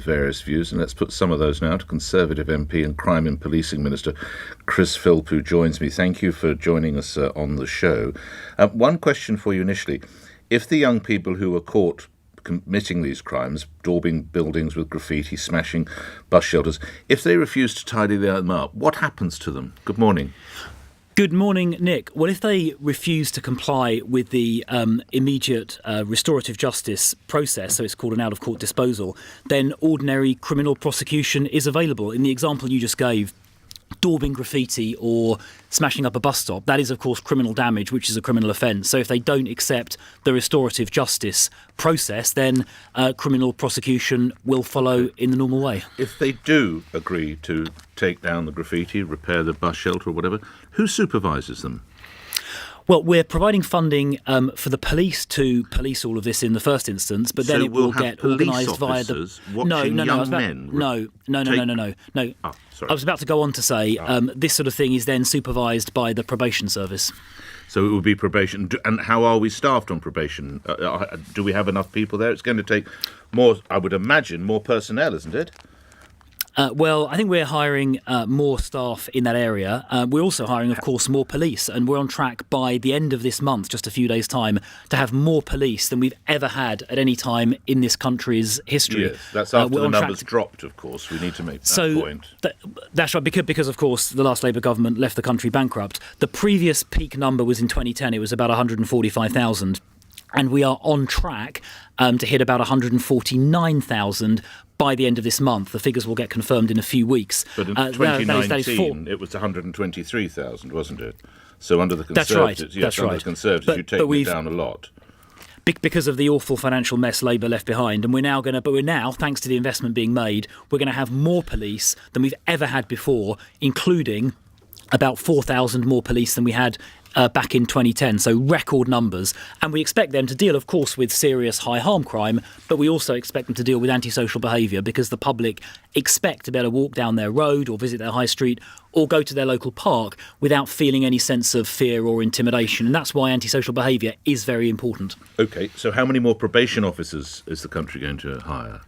various views, and let's put some of those now to Conservative MP and Crime and Policing Minister Chris Philp, who joins me. Thank you for joining us on the show. One question for you initially. If the young people who were caught committing these crimes, daubing buildings with graffiti, smashing bus shelters, if they refuse to tidy them up, what happens to them? Good morning. Good morning, Nick. Well, if they refuse to comply with the immediate restorative justice process, so it's called an out-of-court disposal, then ordinary criminal prosecution is available. In the example you just gave, daubing graffiti or smashing up a bus stop, that is, of course, criminal damage, which is a criminal offence. So if they don't accept the restorative justice process, then criminal prosecution will follow in the normal way. If they do agree to take down the graffiti, repair the bus shelter or whatever, who supervises them? Well, we're providing funding for the police to police all of this in the first instance, but then it will get organised via the. No. Oh, sorry. I was about to go on to say this sort of thing is then supervised by the probation service. So it will be probation. And how are we staffed on probation? Do we have enough people there? It's going to take more, I would imagine, more personnel, isn't it? Well, I think we're hiring more staff in that area. We're also hiring, of course, more police, and we're on track by the end of this month, just a few days' time, to have more police than we've ever had at any time in this country's history. Yes, that's after the numbers dropped, of course. We need to make that point. That's right, because, of course, the last Labour government left the country bankrupt. The previous peak number was in 2010. It was about 145,000. And we are on track to hit about 149,000 by the end of this month. The figures will get confirmed in a few weeks. But in 2019, it was 123,000, wasn't it? So under the Conservatives, under the Conservatives, you've taken it down a lot. Because of the awful financial mess Labour left behind, and we're now, thanks to the investment being made, we're going to have more police than we've ever had before, including about 4,000 more police than we had back in 2010, so record numbers. And we expect them to deal, of course, with serious high harm crime, but we also expect them to deal with antisocial behaviour, because the public expect to be able to walk down their road or visit their high street or go to their local park without feeling any sense of fear or intimidation. And that's why antisocial behaviour is very important. OK, so how many more probation officers is the country going to hire?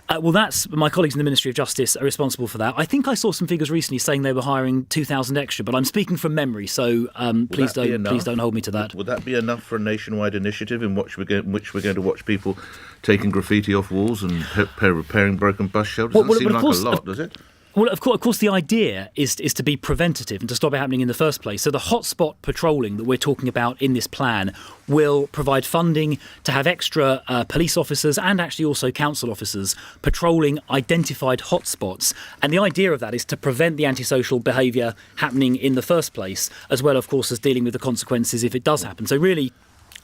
Well, that's my colleagues in the Ministry of Justice are responsible for that. I think I saw some figures recently saying they were hiring 2,000 extra, but I'm speaking from memory, so please don't hold me to that. Would that be enough for a nationwide initiative in which we're going to watch people taking graffiti off walls and repairing broken bus shelters? Doesn't seem like a lot, does it? Well, of course, the idea is to be preventative and to stop it happening in the first place. So the hotspot patrolling that we're talking about in this plan will provide funding to have extra police officers and actually also council officers patrolling identified hotspots. And the idea of that is to prevent the antisocial behaviour happening in the first place, as well, of course, as dealing with the consequences if it does happen. So really,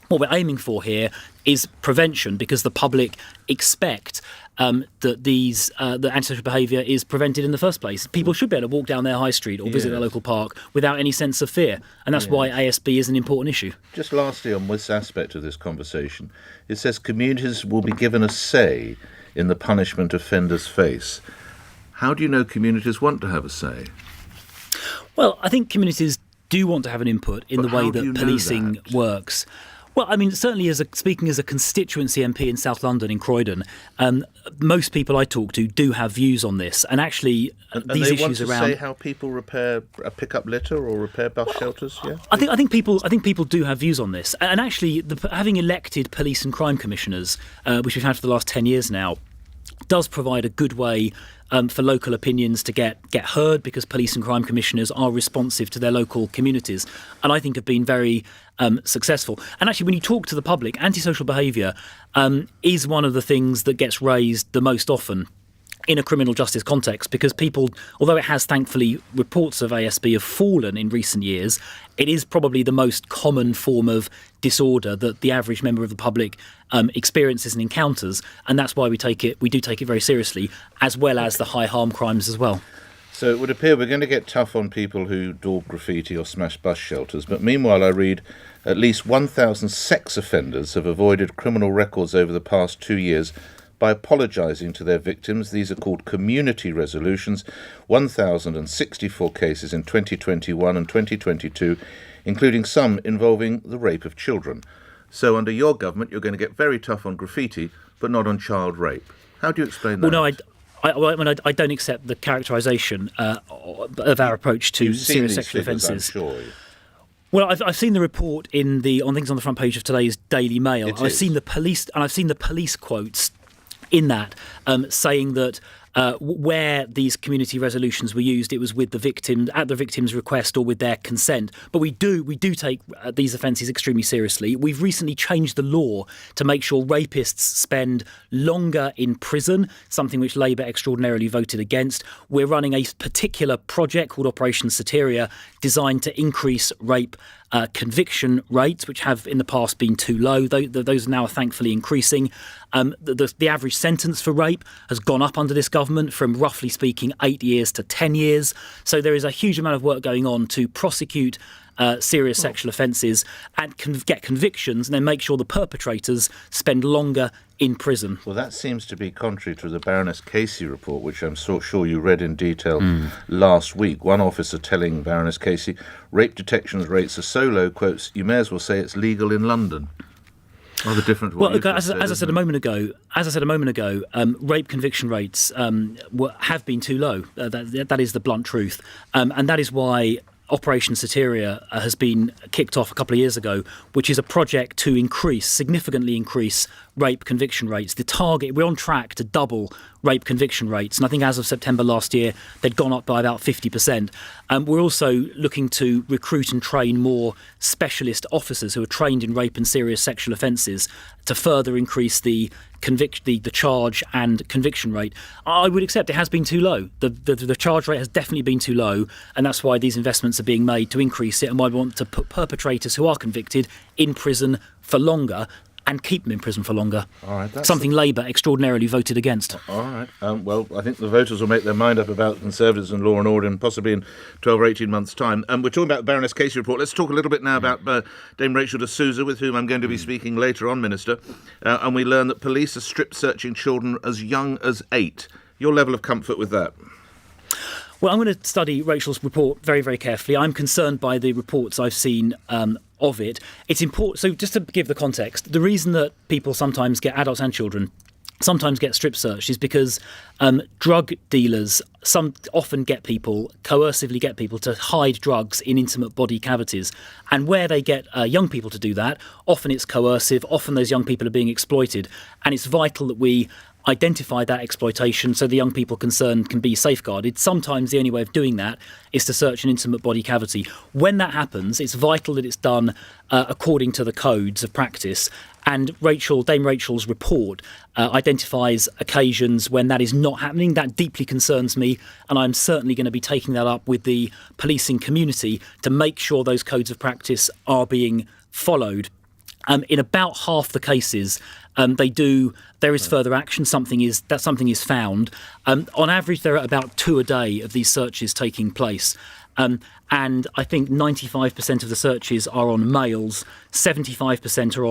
what we're aiming for here is prevention, because the public expect that the antisocial behaviour is prevented in the first place. People should be able to walk down their high street or visit their local park without any sense of fear, and that's why ASB is an important issue. Just lastly, on this aspect of this conversation, it says communities will be given a say in the punishment offenders face. How do you know communities want to have a say? Well, I think communities do want to have an input in the way that policing works. Well, I mean, certainly speaking as a constituency MP in South London, in Croydon, most people I talk to do have views on this. And actually, these issues around... And they want to say how people repair a pickup litter or repair bus shelters, yeah? I think people do have views on this. And actually, having elected police and crime commissioners, which we've had for the last 10 years now, does provide a good way for local opinions to get heard, because police and crime commissioners are responsive to their local communities, and I think have been very successful. And actually, when you talk to the public, antisocial behaviour is one of the things that gets raised the most often in a criminal justice context, because people, although it has thankfully reports of ASB have fallen in recent years, it is probably the most common form of disorder that the average member of the public experiences and encounters, and that's why we do take it very seriously, as well as the high harm crimes as well. So it would appear we're going to get tough on people who daub graffiti or smash bus shelters, but meanwhile I read at least 1,000 sex offenders have avoided criminal records over the past 2 years by apologising to their victims. These are called community resolutions. 1,064 cases in 2021 and 2022, including some involving the rape of children. So under your government, you're going to get very tough on graffiti, but not on child rape. How do you explain that? Well, no, I don't accept the characterisation of our approach to You've seen serious these sexual figures, offences. I'm sure. Well, I've seen the report on things on the front page of today's Daily Mail. I've seen the police quotes in that saying that where these community resolutions were used, it was with the victim at the victim's request or with their consent. But we do take these offences extremely seriously. We've recently changed the law to make sure rapists spend longer in prison, something which Labour extraordinarily voted against. We're running a particular project called Operation Soteria, designed to increase rape conviction rates, which have in the past been too low. Those are now thankfully increasing. The average sentence for rape has gone up under this government from, roughly speaking, 8 years to 10 years. So there is a huge amount of work going on to prosecute serious sexual offences and get convictions, and then make sure the perpetrators spend longer in prison. Well, that seems to be contrary to the Baroness Casey report, which I'm sure you read in detail last week. One officer telling Baroness Casey, rape detection rates are so low, quotes, you may as well say it's legal in London. Rather different. Well, as I said a moment ago, rape conviction rates have been too low. That is the blunt truth, and that is why Operation Soteria has been kicked off a couple of years ago, which is a project to significantly increase rape conviction rates. The target, we're on track to double rape conviction rates, and I think as of September last year, they'd gone up by about 50%. We're also looking to recruit and train more specialist officers who are trained in rape and serious sexual offences to further increase the charge and conviction rate. I would accept it has been too low. The charge rate has definitely been too low, and that's why these investments are being made to increase it, and why we want to put perpetrators who are convicted in prison for longer and keep them in prison for longer. All right, something Labour extraordinarily voted against. All right. Well, I think the voters will make their mind up about Conservatives and law and order, and possibly in 12 or 18 months' time. We're talking about the Baroness Casey report. Let's talk a little bit now about Dame Rachel de Souza, with whom I'm going to be speaking later on, Minister. And we learn that police are strip-searching children as young as 8. Your level of comfort with that? Well, I'm going to study Rachel's report very, very carefully. I'm concerned by the reports I've seen of it. It's important. So just to give the context, the reason that people sometimes get, adults and children, sometimes get strip searched is because drug dealers often coercively get people to hide drugs in intimate body cavities. And where they get young people to do that, often it's coercive, often those young people are being exploited. And it's vital that we identify that exploitation so the young people concerned can be safeguarded. Sometimes the only way of doing that is to search an intimate body cavity. When that happens, it's vital that it's done according to the codes of practice. And Dame Rachel's report identifies occasions when that is not happening. That deeply concerns me, and I'm certainly going to be taking that up with the policing community to make sure those codes of practice are being followed. In about half the cases, there is further action. Something is found. On average, there are about 2 a day of these searches taking place. And I think 95% of the searches are on males, 75% are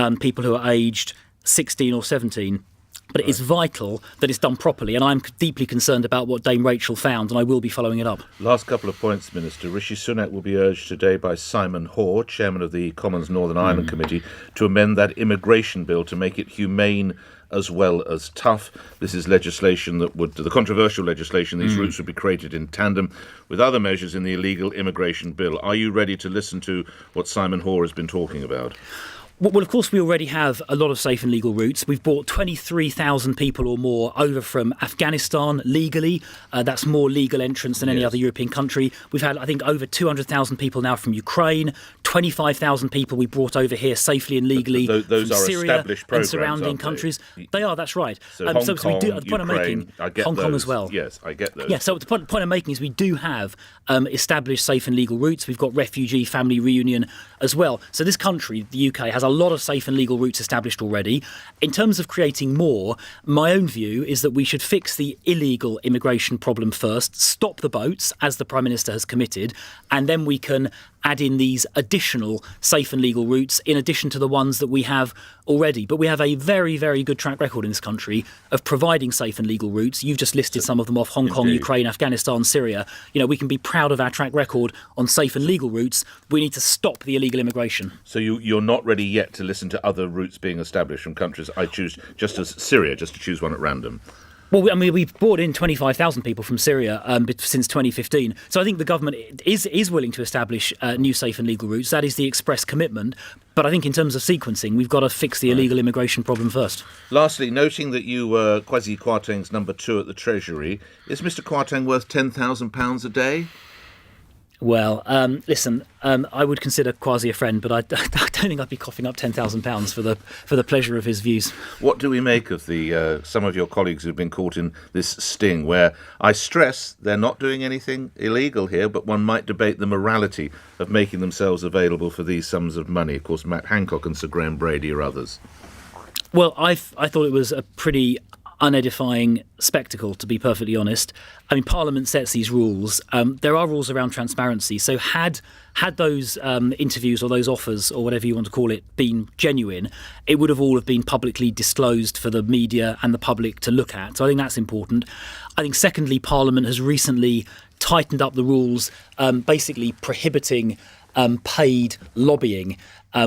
on people who are aged 16 or 17. But it is vital that it's done properly, and I'm deeply concerned about what Dame Rachel found, and I will be following it up. Last couple of points, Minister. Rishi Sunak will be urged today by Simon Hoare, Chairman of the Commons Northern Ireland Committee, to amend that immigration bill to make it humane as well as tough. This is legislation the controversial legislation, these routes would be created in tandem with other measures in the illegal immigration bill. Are you ready to listen to what Simon Hoare has been talking about? Well, of course, we already have a lot of safe and legal routes. We've brought 23,000 people or more over from Afghanistan legally. That's more legal entrance than any other European country. We've had, I think, over 200,000 people now from Ukraine, 25,000 people we brought over here safely and legally those from are Syria established programs, and surrounding aren't they? countries. They are, that's right. So Hong Kong, we do, the point I'm making, Hong Kong as well. Yes, I get those. Yeah, so the point I'm making is we do have established safe and legal routes. We've got refugee family reunion as well. So this country, the UK, has a lot of safe and legal routes established already. In terms of creating more, my own view is that we should fix the illegal immigration problem first, stop the boats, as the Prime Minister has committed, and then we can add in these additional additional safe and legal routes in addition to the ones that we have already. But we have a very, very good track record in this country of providing safe and legal routes. You've just listed some of them off: Hong Kong, Ukraine, Afghanistan, Syria. We can be proud of our track record on safe and legal routes. We need to stop the illegal immigration. So you're not ready yet to listen to other routes being established from countries I choose, just as Syria, just to choose one at random? Well, we've brought in 25,000 people from Syria since 2015. So I think the government is willing to establish new safe and legal routes. That is the express commitment. But I think in terms of sequencing, we've got to fix the illegal immigration problem first. Lastly, noting that you were Kwasi Kwarteng's number 2 at the Treasury, is Mr Kwarteng worth £10,000 a day? Well, listen, I would consider Kwasi a friend, but I don't think I'd be coughing up £10,000 for the pleasure of his views. What do we make of the some of your colleagues who've been caught in this sting, where I stress they're not doing anything illegal here, but one might debate the morality of making themselves available for these sums of money? Of course, Matt Hancock and Sir Graham Brady are others. Well, I thought it was a pretty unedifying spectacle, to be perfectly honest. I mean, Parliament sets these rules. There are rules around transparency. So had those interviews or those offers or whatever you want to call it been genuine, it would have all have been publicly disclosed for the media and the public to look at. So I think that's important. I think secondly, Parliament has recently tightened up the rules, basically prohibiting paid lobbying,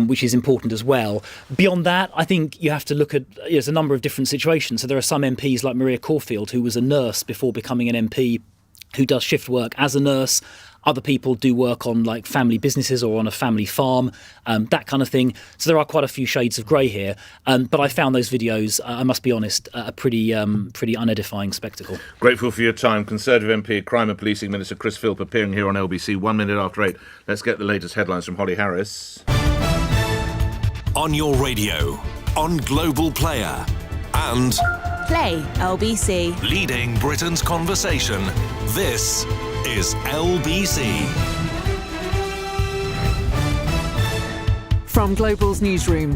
which is important as well. Beyond that, I think you have to look at there's a number of different situations. So there are some MPs like Maria Caulfield, who was a nurse before becoming an MP, who does shift work as a nurse. Other people do work on like family businesses or on a family farm, that kind of thing. So there are quite a few shades of grey here. But I found those videos, I must be honest, a pretty unedifying spectacle. Grateful for your time. Conservative MP, Crime and Policing Minister Chris Philp appearing here on LBC 1 minute after 8. Let's get the latest headlines from Holly Harris. On your radio, on Global Player, and Play LBC. leading Britain's conversation. This is LBC. From Global's newsroom.